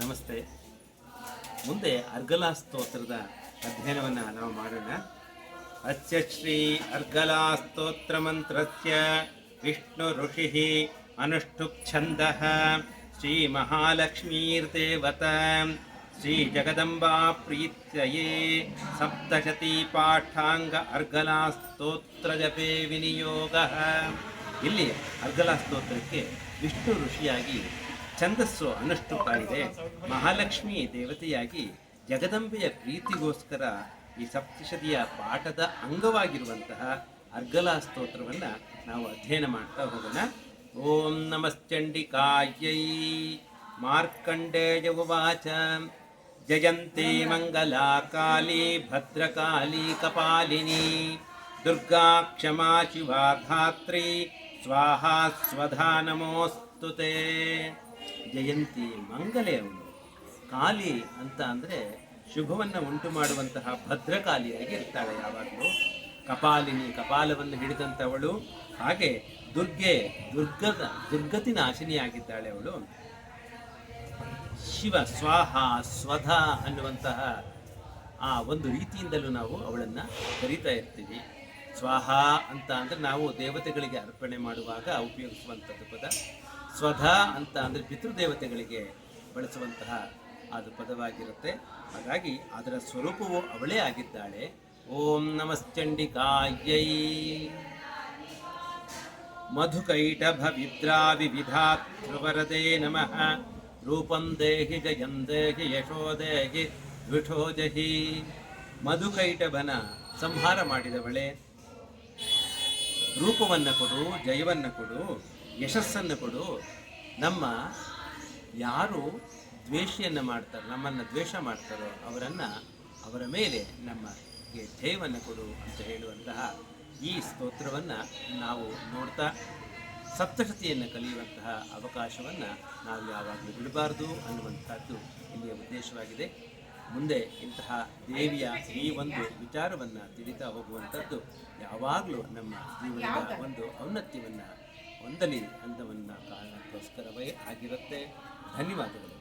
ನಮಸ್ತೆ. ಮುಂದೆ ಅರ್ಗಲಾ ಸ್ತೋತ್ರದ ಅಧ್ಯಯನವನ್ನು ನಾವು ಮಾಡೋಣ. ಅಸ್ಯ ಶ್ರೀ ಅರ್ಗಲಾ ಸ್ತೋತ್ರ ಮಂತ್ರಸ್ಯ ವಿಷ್ಣು ಋಷಿಃ ಅನುಷ್ಠುಪ್ ಛಂದಃ ಶ್ರೀ ಮಹಾಲಕ್ಷ್ಮೀರ್ದೇವತಾ ಶ್ರೀ ಜಗದಂಬಾ ಪ್ರೀತ್ಯಯೇ ಸಪ್ತಶತೀ ಪಾಠಾಂಗ ಅರ್ಗಲಾ ಸ್ತೋತ್ರ ಜಪೇ ವಿನಿಯೋಗಃ. ಇಲ್ಲಿ ಅರ್ಗಲಾ ಸ್ತೋತ್ರಕ್ಕೆ ವಿಷ್ಣು ಋಷಿಯಾಗಿ ಛಂದಸ್ಸು ಅನುಷ್ಠುಪ್ಪಾಗಿದೆ. ಮಹಾಲಕ್ಷ್ಮಿ ದೇವತೆಯಾಗಿ ಜಗದಂಬೆಯ ಪ್ರೀತಿಗೋಸ್ಕರ ಈ ಸಪ್ತಶತಿಯ ಪಾಠದ ಅಂಗವಾಗಿರುವಂತಹ ಅರ್ಗಲಾ ಸ್ತೋತ್ರವನ್ನು ನಾವು ಅಧ್ಯಯನ ಮಾಡ್ತಾ ಹೋಗೋಣ. ಓಂ ನಮಶ್ಚಂಡಿಕಾಯೈ. ಮಾರ್ಕಂಡೇಯ ಉವಾಚ ಜಯಂತಿ ಮಂಗಲಾ ಕಾಳಿ ಭದ್ರಕಾಳಿ ಕಪಾಲಿನಿ ದುರ್ಗಾ ಕ್ಷಮಾ ಶಿವಾ ಧಾತ್ರಿ ಸ್ವಾಹಾ ಸ್ವಧಾ ನಮೋಸ್ತುತೆ. ಜಯಂತಿ ಮಂಗಲೆ ಅವಳು. ಕಾಳಿ ಅಂತ ಅಂದರೆ ಶುಭವನ್ನು ಉಂಟು ಮಾಡುವಂತಹ ಭದ್ರಕಾಲಿಯಾಗಿ ಇರ್ತಾಳೆ ಯಾವಾಗಲೂ. ಕಪಾಲಿನಿ, ಕಪಾಲವನ್ನು ಹಿಡಿದಂಥವಳು. ಹಾಗೆ ದುರ್ಗೆ, ದುರ್ಗತಿ ನಾಶಿನಿಯಾಗಿದ್ದಾಳೆ ಅವಳು. ಶಿವ, ಸ್ವಾಹ, ಸ್ವಧ ಅನ್ನುವಂತಹ ಆ ಒಂದು ರೀತಿಯಿಂದಲೂ ನಾವು ಅವಳನ್ನು ಕರೀತಾ ಇರ್ತೀವಿ. ಸ್ವಾಹ ಅಂತ ಅಂದರೆ ನಾವು ದೇವತೆಗಳಿಗೆ ಅರ್ಪಣೆ ಮಾಡುವಾಗ ಉಪಯೋಗಿಸುವಂಥದ್ದು ಪದ. ಸ್ವಧ ಅಂತ ಅಂದರೆ ಪಿತೃದೇವತೆಗಳಿಗೆ ಬಳಸುವಂತಹ ಅದು ಪದವಾಗಿರುತ್ತೆ. ಹಾಗಾಗಿ ಅದರ ಸ್ವರೂಪವು ಅವಳೇ ಆಗಿದ್ದಾಳೆ. ಓಂ ನಮಶ್ಚಂಡಿಕಾಯೈ. ಮಧುಕೈಟಭ ವಿದ್ರಾ ವಿವಿಧಾತ್ವರದೇ ನಮಃ. ರೂಪಂ ದೇಹಿ ಜಯಂ ದೇಹಿ ಯಶೋ ದೇಹಿ ದ್ವಿಷೋ ಜಹಿ. ಮಧುಕೈಟಭನ ಸಂಹಾರ ಮಾಡಿದವಳೆ, ರೂಪವನ್ನು ಕೊಡು, ಜಯವನ್ನು ಕೊಡು, ಯಶಸ್ಸನ್ನು ಕೊಡು. ನಮ್ಮ ಯಾರು ದ್ವೇಷಿಯನ್ನು ಮಾಡ್ತಾರೋ, ನಮ್ಮನ್ನು ದ್ವೇಷ ಮಾಡ್ತಾರೋ ಅವರ ಮೇಲೆ ನಮಗೆ ಜಯವನ್ನು ಕೊಡು ಅಂತ ಹೇಳುವಂತಹ ಈ ಸ್ತೋತ್ರವನ್ನು ನಾವು ನೋಡ್ತಾ ಸಪ್ತಶತಿಯನ್ನು ಕಲಿಯುವಂತಹ ಅವಕಾಶವನ್ನು ನಾವು ಯಾವಾಗಲೂ ಬಿಡಬಾರ್ದು ಅನ್ನುವಂಥದ್ದು ಇಲ್ಲಿಯ ಉದ್ದೇಶವಾಗಿದೆ. ಮುಂದೆ ಇಂತಹ ದೇವಿಯ ಈ ಒಂದು ವಿಚಾರವನ್ನು ತಿಳಿತಾ ಹೋಗುವಂಥದ್ದು ಯಾವಾಗಲೂ ನಮ್ಮ ಜೀವನದ ಒಂದು ಔನ್ನತ್ಯವನ್ನು ಹೊಂದಲಿ ಅನ್ನುವನ್ನ ಕಾರಣಕ್ಕೋಸ್ಕರವೇ ಆಗಿರುತ್ತೆ. ಧನ್ಯವಾದಗಳು.